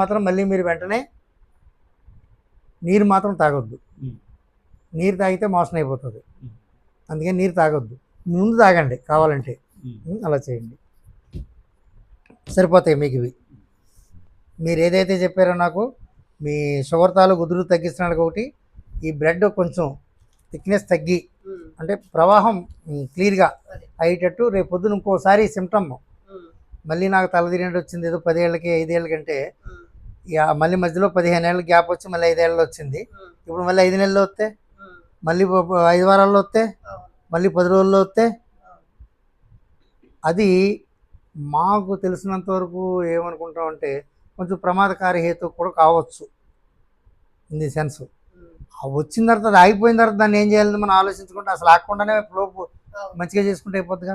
మాత్రం మళ్ళీ మీరు వెంటనే నీరు మాత్రం తాగొద్దు. నీరు తాగితే మోషన్ అయిపోతుంది. అందుకని నీరు తాగొద్దు. ముందు తాగండి కావాలంటే. అలా చేయండి, సరిపోతాయి మీకు ఇవి. మీరు ఏదైతే చెప్పారో నాకు, మీ షుగర్ తాలూకు కుదురు తగ్గించడానికి ఒకటి, ఈ బ్లడ్ కొంచెం థిక్నెస్ తగ్గి అంటే ప్రవాహం క్లియర్గా అయ్యేటట్టు రేపు పొద్దున ఇంకోసారి సిమ్టమ్ మళ్ళీ నాకు తలదిరినట్టు వచ్చింది ఏదో 10 ఏళ్ళకి 5 ఏళ్ళకంటే మళ్ళీ మధ్యలో 15 ఏళ్ళ గ్యాప్ వచ్చి మళ్ళీ 5 ఏళ్ళలో వచ్చింది. ఇప్పుడు మళ్ళీ 5 నెలల్లో వస్తే, మళ్ళీ 5 వారాల్లో వస్తే, మళ్ళీ 10 రోజుల్లో వస్తే, అది మాకు తెలిసినంత వరకు ఏమనుకుంటామంటే కొంచెం ప్రమాదకారి హేతు కూడా కావచ్చు. ఇన్ ది సెన్స్ వచ్చిన తర్వాత అది ఆగిపోయిన తర్వాత దాన్ని ఏం చేయాలని మనం ఆలోచించుకుంటే అసలు ఆగకుండానే ఫ్లో మంచిగా చేసుకుంటే అయిపోద్దిగా.